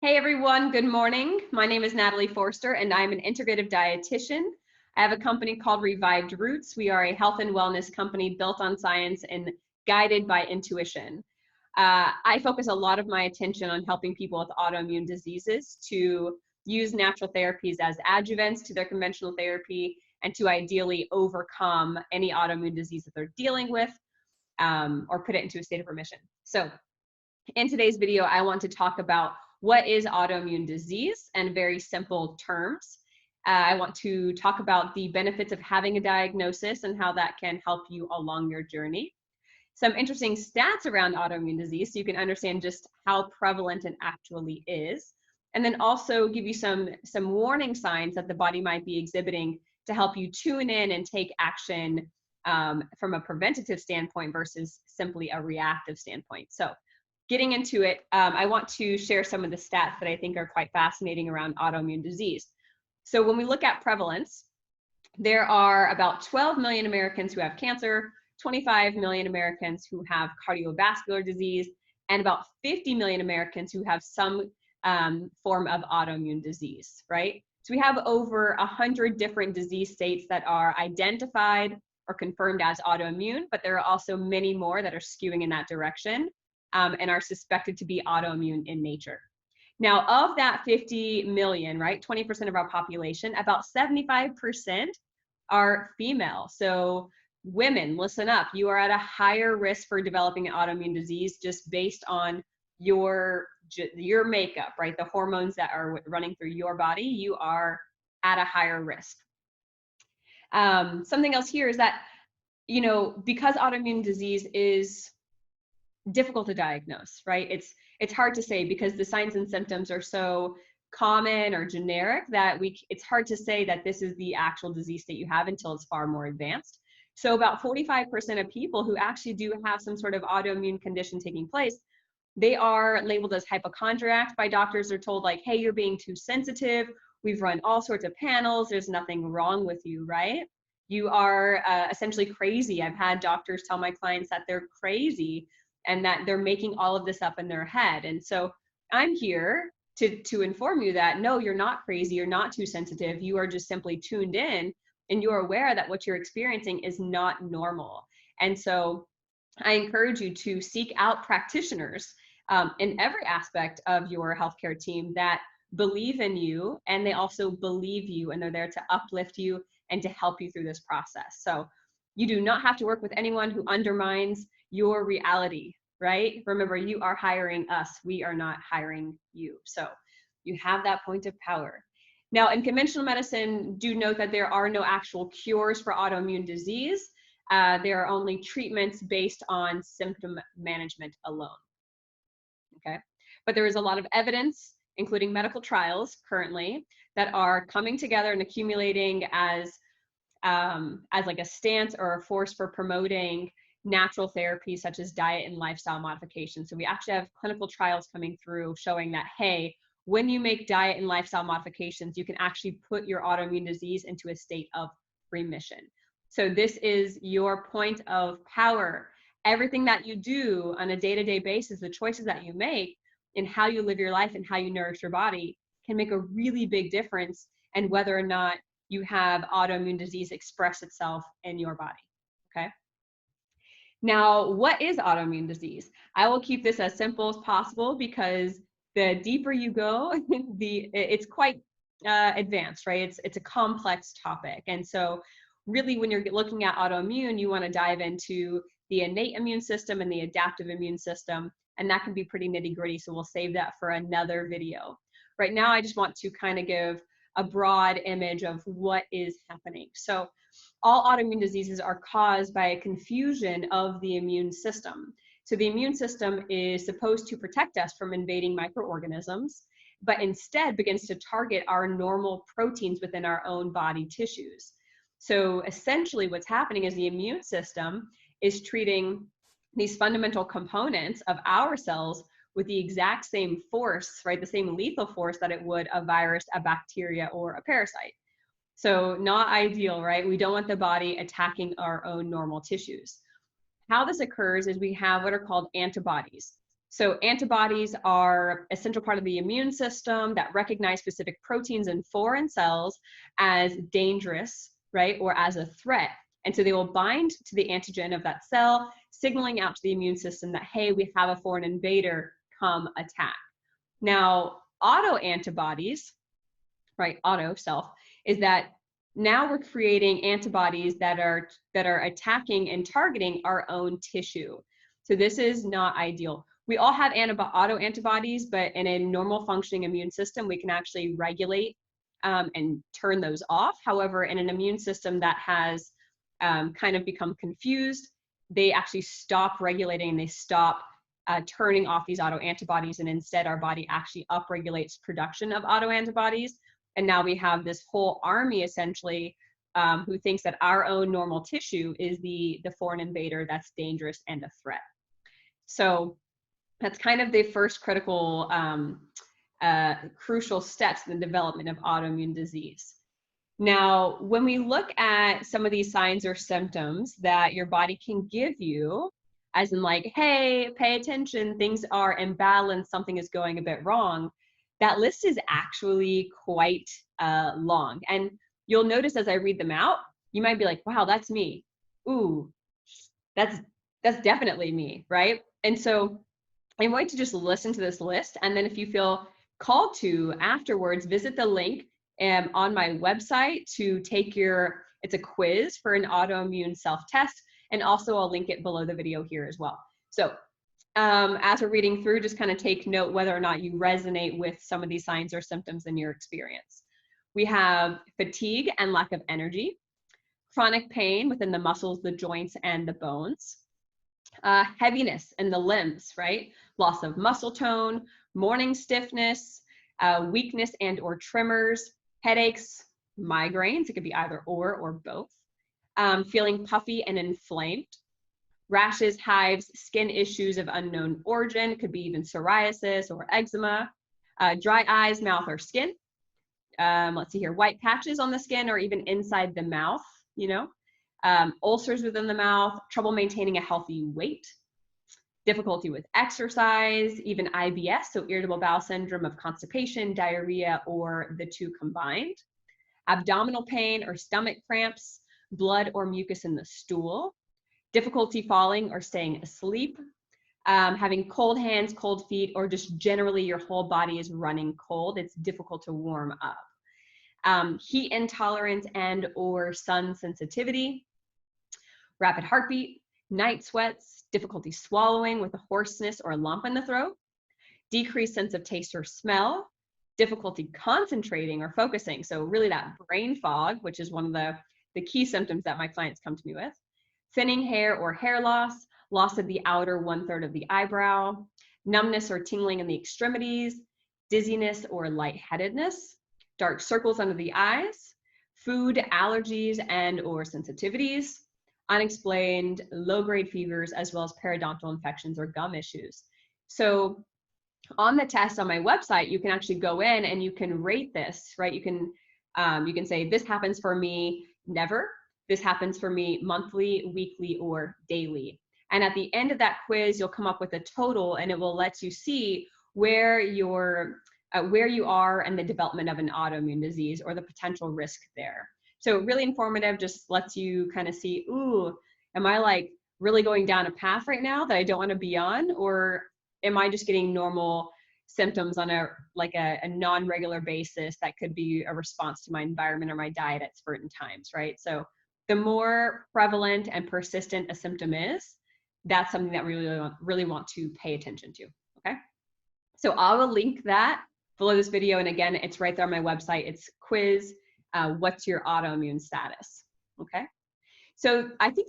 Hey everyone, good morning. My name is Natalie Forster and I'm an integrative dietitian. I have a company called Revived Roots. We are a health and wellness company built on science and guided by intuition. I focus a lot of my attention on helping people with autoimmune diseases to use natural therapies as adjuvants to their conventional therapy and to ideally overcome any autoimmune disease that they're dealing with or put it into a state of remission. So in today's video, I want to talk about what is autoimmune disease in very simple terms. I want to talk about the benefits of having a diagnosis and how that can help you along your journey. Some interesting stats around autoimmune disease so you can understand just how prevalent it actually is. And then also give you some warning signs that the body might be exhibiting to help you tune in and take action from a preventative standpoint versus simply a reactive standpoint. So getting into it, I want to share some of the stats that I think are quite fascinating around autoimmune disease. So when we look at prevalence, there are about 12 million Americans who have cancer, 25 million Americans who have cardiovascular disease, and about 50 million Americans who have some form of autoimmune disease, right? So we have over 100 different disease states that are identified or confirmed as autoimmune, but there are also many more that are skewing in that direction. And are suspected to be autoimmune in nature. Now, of that 50 million, right, 20% of our population, about 75% are female. So women, listen up, you are at a higher risk for developing an autoimmune disease just based on your makeup, right? The hormones that are running through your body, you are at a higher risk. Something else here is that, because autoimmune disease is difficult to diagnose, right? It's hard to say because the signs and symptoms are so common or generic that it's hard to say that this is the actual disease that you have until it's far more advanced. So about 45% of people who actually do have some sort of autoimmune condition taking place, they are labeled as hypochondriac by doctors. They're told like, hey, you're being too sensitive. We've run all sorts of panels. There's nothing wrong with you, right? You are essentially crazy. I've had doctors tell my clients that they're crazy and that they're making all of this up in their head. And so I'm here to inform you that no, you're not crazy, you're not too sensitive, you are just simply tuned in and you're aware that what you're experiencing is not normal. And so I encourage you to seek out practitioners in every aspect of your healthcare team that believe in you and they also believe you and they're there to uplift you and to help you through this process. So you do not have to work with anyone who undermines your reality, right? Remember, you are hiring us. We are not hiring you. So you have that point of power. Now, in conventional medicine, do note that there are no actual cures for autoimmune disease. There are only treatments based on symptom management alone. Okay, but there is a lot of evidence, including medical trials currently, that are coming together and accumulating as like a stance or a force for promoting natural therapies such as diet and lifestyle modification. So we actually have clinical trials coming through showing that, hey, when you make diet and lifestyle modifications, you can actually put your autoimmune disease into a state of remission. So this is your point of power. Everything that you do on a day-to-day basis, the choices that you make in how you live your life and how you nourish your body can make a really big difference in whether or not you have autoimmune disease express itself in your body, okay? Now, what is autoimmune disease? I will keep this as simple as possible because the deeper you go, it's quite advanced, right? It's a complex topic. And so really when you're looking at autoimmune, you wanna dive into the innate immune system and the adaptive immune system, and that can be pretty nitty gritty, so we'll save that for another video. Right now, I just want to kind of give a broad image of what is happening. So all autoimmune diseases are caused by a confusion of the immune system. So the immune system is supposed to protect us from invading microorganisms, but instead begins to target our normal proteins within our own body tissues. So essentially what's happening is the immune system is treating these fundamental components of our cells with the exact same force, right? The same lethal force that it would a virus, a bacteria, or a parasite. So not ideal, right? We don't want the body attacking our own normal tissues. How this occurs is we have what are called antibodies. So antibodies are a central part of the immune system that recognize specific proteins in foreign cells as dangerous, right, or as a threat. And so they will bind to the antigen of that cell, signaling out to the immune system that, hey, we have a foreign invader, come attack. Now, autoantibodies, right, auto, self, is that now we're creating antibodies that are attacking and targeting our own tissue. So this is not ideal. We all have autoantibodies, but in a normal functioning immune system, we can actually regulate and turn those off. However, in an immune system that has kind of become confused, they actually stop regulating and they stop turning off these autoantibodies, and instead our body actually upregulates production of autoantibodies. And now we have this whole army essentially who thinks that our own normal tissue is the foreign invader that's dangerous and a threat. So that's kind of the first critical, crucial steps in the development of autoimmune disease. Now, when we look at some of these signs or symptoms that your body can give you, as in like, hey, pay attention, things are imbalanced, something is going a bit wrong, that list is actually quite long. And you'll notice as I read them out, you might be like, wow, that's me. Ooh, that's definitely me, right? And so I invite you to just listen to this list. And then if you feel called to afterwards, visit the link on my website to take it's a quiz for an autoimmune self-test. And also I'll link it below the video here as well. So as we're reading through, just kind of take note whether or not you resonate with some of these signs or symptoms in your experience. We have fatigue and lack of energy, chronic pain within the muscles, the joints, and the bones, heaviness in the limbs, right? Loss of muscle tone, morning stiffness, weakness and or tremors, headaches, migraines, it could be either or both, feeling puffy and inflamed, rashes, hives, skin issues of unknown origin, could be even psoriasis or eczema, dry eyes, mouth, or skin. Let's see here, white patches on the skin or even inside the mouth, ulcers within the mouth, trouble maintaining a healthy weight, difficulty with exercise, even IBS, so irritable bowel syndrome of constipation, diarrhea, or the two combined, abdominal pain or stomach cramps, blood or mucus in the stool, difficulty falling or staying asleep, having cold hands, cold feet, or just generally your whole body is running cold. It's difficult to warm up. Heat intolerance and or sun sensitivity, rapid heartbeat, night sweats, difficulty swallowing with a hoarseness or a lump in the throat, decreased sense of taste or smell, difficulty concentrating or focusing. So really that brain fog, which is one of the key symptoms that my clients come to me with, thinning hair or hair loss, loss of the outer 1/3 of the eyebrow, numbness or tingling in the extremities, dizziness or lightheadedness, dark circles under the eyes, food allergies and or sensitivities, unexplained low-grade fevers, as well as periodontal infections or gum issues. So on the test on my website, you can actually go in and you can rate this, right? You can say, this happens for me never. This happens for me monthly, weekly, or daily. And at the end of that quiz, you'll come up with a total and it will let you see where you are in the development of an autoimmune disease or the potential risk there. So really informative, just lets you kind of see, ooh, am I like really going down a path right now that I don't want to be on? Or am I just getting normal symptoms on a non-regular basis that could be a response to my environment or my diet at certain times, right? So the more prevalent and persistent a symptom is, that's something that we really want to pay attention to, okay? So I will link that below this video. And again, it's right there on my website. It's quiz, what's your autoimmune status, okay? So I think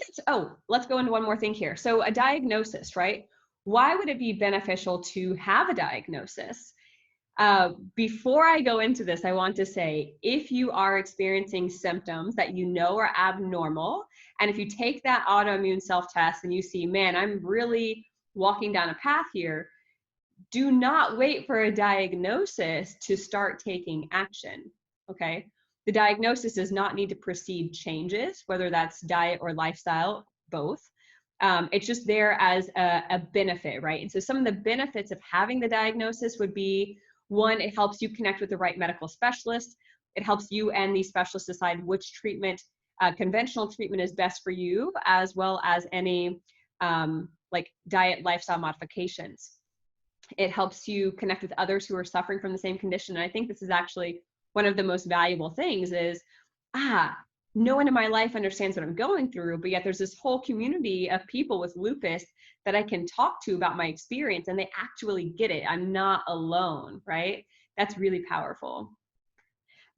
let's go into one more thing here. So a diagnosis, right? Why would it be beneficial to have a diagnosis? Before I go into this, I want to say, if you are experiencing symptoms that you know are abnormal, and if you take that autoimmune self-test and you see, man, I'm really walking down a path here, do not wait for a diagnosis to start taking action, okay? The diagnosis does not need to precede changes, whether that's diet or lifestyle, both. It's just there as a benefit, right? And so some of the benefits of having the diagnosis would be, one, it helps you connect with the right medical specialist. It helps you and the specialist decide which treatment, conventional treatment, is best for you, as well as any like diet, lifestyle modifications. It helps you connect with others who are suffering from the same condition. And I think this is actually one of the most valuable things is, no one in my life understands what I'm going through, but yet there's this whole community of people with lupus that I can talk to about my experience, and they actually get it. I'm not alone, right? That's really powerful.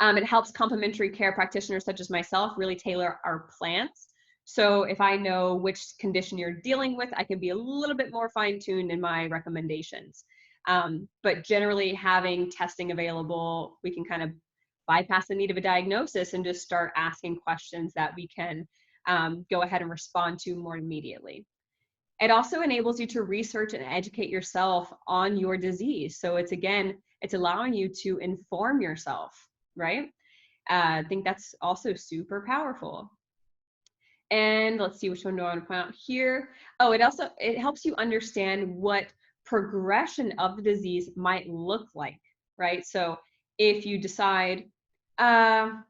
It helps complementary care practitioners such as myself really tailor our plans. So if I know which condition you're dealing with, I can be a little bit more fine-tuned in my recommendations. But generally having testing available, we can kind of bypass the need of a diagnosis and just start asking questions that we can go ahead and respond to more immediately. It also enables you to research and educate yourself on your disease. So it's, again, it's allowing you to inform yourself, right? I think that's also super powerful. And let's see, which one do I want to point out here? Oh, it helps you understand what progression of the disease might look like, right? So if you decide, oh,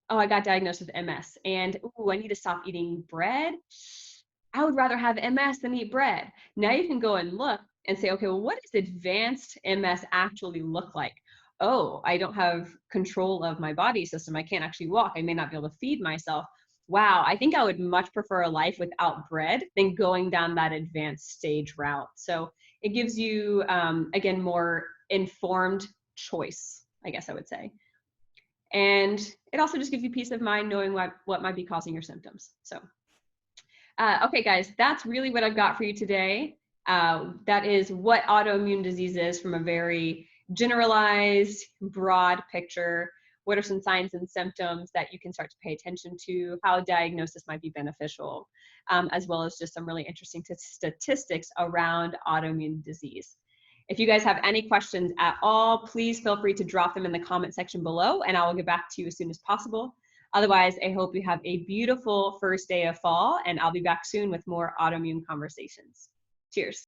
I got diagnosed with MS, and ooh, I need to stop eating bread. I would rather have MS than eat bread. Now you can go and look and say, okay, well, what does advanced MS actually look like? Oh, I don't have control of my body system. I can't actually walk. I may not be able to feed myself. Wow, I think I would much prefer a life without bread than going down that advanced stage route. So it gives you, again, more informed choice, I guess I would say. And it also just gives you peace of mind knowing what might be causing your symptoms. So, okay, guys, that's really what I've got for you today. That is what autoimmune disease is from a very generalized, broad picture. What are some signs and symptoms that you can start to pay attention to, how diagnosis might be beneficial, as well as just some really interesting statistics around autoimmune disease. If you guys have any questions at all, please feel free to drop them in the comment section below, and I will get back to you as soon as possible. Otherwise, I hope you have a beautiful first day of fall, and I'll be back soon with more autoimmune conversations. Cheers.